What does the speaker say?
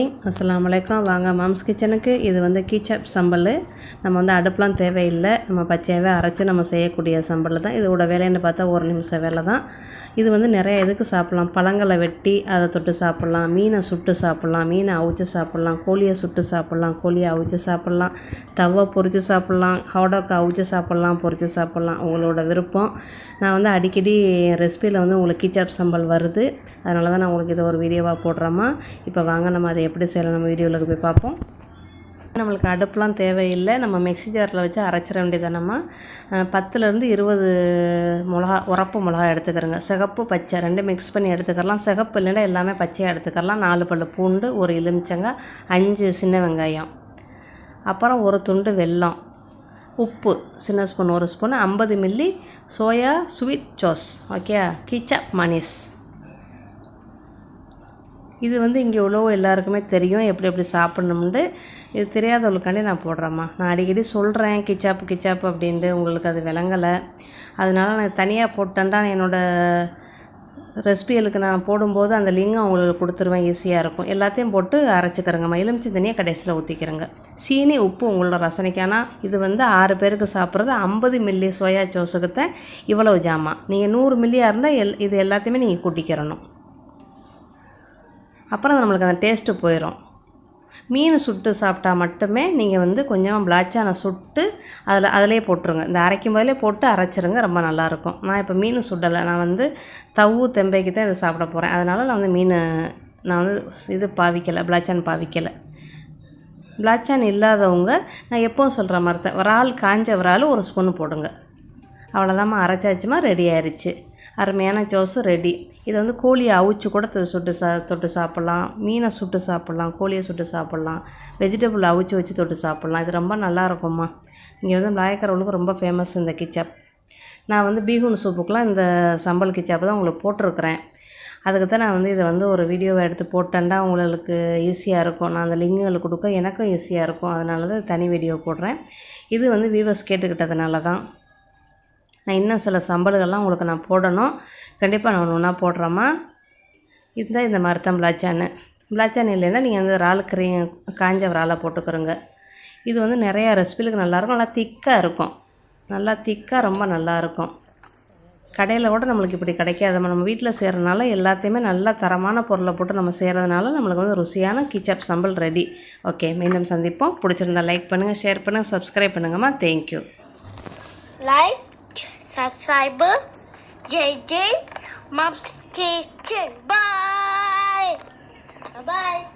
அஸ்ஸலாமு வாங்க மாம்ஸ் கிச்சனுக்கு. இது வந்து கீச்சப் சம்பல். நம்ம வந்து அடுப்புலாம் தேவையில்லை, நம்ம பச்சையாகவே அரைச்சி நம்ம செய்யக்கூடிய சம்பல் தான். இதோட வேலைன்னு பார்த்தா 1 நிமிஷம் வேலை தான். இது வந்து நிறைய இதுக்கு சாப்பிட்லாம். பழங்களை வெட்டி அதை தொட்டு சாப்பிட்லாம், மீனை சுட்டு சாப்பிட்லாம், மீனை அவிச்சு சாப்பிட்லாம், கோழியை சுட்டு சாப்பிட்லாம், கோழியை அவிச்சு சாப்பிட்லாம், தவை பொரித்து சாப்பிட்லாம், ஹாடாக்கு அவிச்சு சாப்பிட்லாம், பொரித்து சாப்பிட்லாம், உங்களோட விருப்பம். நான் வந்து அடிக்கடி ரெசிபியில் வந்து உங்களுக்கு கீச்சப் சம்பல் வருது, அதனால தான் நான் உங்களுக்கு இதை ஒரு வீடியோவாக போடுறேம்மா. இப்போ வாங்க நம்ம அதை எப்படி செய்யலாம் நம்ம வீடியோவில் போய் பார்ப்போம். நம்மளுக்கு அடுப்புலாம் தேவையில்லை, நம்ம மிக்ஸி ஜாரில் வச்சு அரைச்சிட வேண்டியதானம்மா. 10லேருந்து 20 மிளகா, உரப்பு மிளகா எடுத்துக்கிறோங்க. சிகப்பு பச்சை 2 மிக்ஸ் பண்ணி எடுத்துக்கலாம். சிகப்பு இல்லைன்னா எல்லாமே பச்சையாக எடுத்துக்கலாம். 4 பல் பூண்டு, 1 எலுமிச்சங்காய், 5 சின்ன வெங்காயம், அப்புறம் 1 துண்டு வெல்லம், உப்பு சின்ன spoon 1 spoon, 50 milli soya sweet sauce, okay, kecap manis. இது வந்து இங்கே உள்ளவோ எல்லாருக்குமே தெரியும் எப்படி எப்படி சாப்பிட்ணும்னு. இது தெரியாதவங்களுக்காண்டி நான் போடுறேம்மா. நான் அடிக்கடி சொல்கிறேன் கிச்சாப்பு அப்படின்ட்டு, உங்களுக்கு அது விளங்கலை. அதனால் நான் தனியாக போட்டேன்டா என்னோடய ரெசிபிகளுக்கு நான் போடும்போது அந்த லிங்க் அவங்களுக்கு கொடுத்துருவேன், ஈஸியாக இருக்கும். எல்லாத்தையும் போட்டு அரைச்சிக்கிறேங்கம்மா. எலுமிச்சை தனியாக கடைசியில் ஊற்றிக்கிறேங்க. சீனி உப்பு உங்களோட ரசனைக்கான. இது வந்து 6 பேருக்கு சாப்பிட்றது. 50 மில்லி சோயா சோஸுக்கு தான் இவ்வளவு ஜாமான். நீங்கள் 100 மில்லியாக இருந்தால் இது எல்லாத்தையுமே நீங்கள் கூட்டிக்கிறணும். அப்புறம் நம்மளுக்கு அந்த டேஸ்ட்டு போயிடும். மீன் சுட்டு சாப்பிட்டா மட்டுமே நீங்கள் வந்து கொஞ்சமாக பிளாச்சானை சுட்டு அதிலே போட்டுருங்க. இந்த அரைக்கும் போதிலே போட்டு அரைச்சிருங்க, ரொம்ப நல்லாயிருக்கும். நான் இப்போ மீன் சுடலை, நான் வந்து தவு தெம்பைக்கு தான் இதை சாப்பிட போகிறேன். அதனால் நான் வந்து நான் வந்து இது பாவிக்கலை, பிளாச்சான் பாவிக்கலை. பிளாச்சான் இல்லாதவங்க நான் எப்போவும் சொல்கிற மாதிரி தான், விரால் காஞ்ச விரால் 1 ஸ்பூன் போடுங்க. அவ்வளோதாம்மா, அரைச்சாச்சுமா, ரெடி ஆயிடுச்சு. அருமையான சோஸு ரெடி. இது வந்து கோழியை அவிச்சு கூட தொட்டு சாப்பிட்லாம், மீனை சுட்டு சாப்பிட்லாம், கோழியை சுட்டு சாப்பிட்லாம், வெஜிடபிள் அவிச்சு வச்சு தொட்டு சாப்பிட்லாம். இது ரொம்ப நல்லாயிருக்கும்மா. இங்கே வந்து மலாய்க்காரவங்களுக்கு ரொம்ப ஃபேமஸ் இந்த கிச்சாப். நான் வந்து பீஹூன் சூப்புக்கெலாம் இந்த சம்பல் கிச்சாப் தான் உங்களுக்கு போட்டிருக்கிறேன். அதுக்கு தான் நான் வந்து இதை வந்து ஒரு வீடியோவை எடுத்து போட்டேன்டா உங்களுக்கு ஈஸியாக இருக்கும். நான் அந்த லிங்குகளை கொடுக்க எனக்கும் ஈஸியாக இருக்கும், அதனால தான் தனி வீடியோ போடுறேன். இது வந்து வியூவர்ஸ் கேட்டுக்கிட்டதுனால தான். நான் இன்னும் சில சம்பல்கள்லாம் உங்களுக்கு நான் போடணும், கண்டிப்பாக நான் ஒன்றா போடுறேம்மா. இதுதான் இந்த மாதிரி தான் பிளாச்சான் இல்லைன்னா நீங்கள் வந்து இறால் காஞ்ச இறாலை போட்டுக்கிறோங்க. இது வந்து நிறையா ரெசிபிலுக்கு நல்லாயிருக்கும், நல்லா திக்காக இருக்கும், நல்லா திக்காக ரொம்ப நல்லாயிருக்கும். கடையில் கூட நம்மளுக்கு இப்படி கிடைக்காது. நம்ம வீட்டில் செய்கிறதுனால எல்லாத்தையுமே நல்லா தரமான பொருளை போட்டு நம்ம செய்கிறதுனால நம்மளுக்கு வந்து ருசியான கிச்சாப் சம்பல் ரெடி. ஓகே, மீண்டும் சந்திப்போம். பிடிச்சிருந்தா லைக் பண்ணுங்கள், ஷேர் பண்ணுங்கள், சப்ஸ்கிரைப் பண்ணுங்கம்மா. Thank you. Like, subscribe, JJ Mom's Kitchen. Bye. Bye.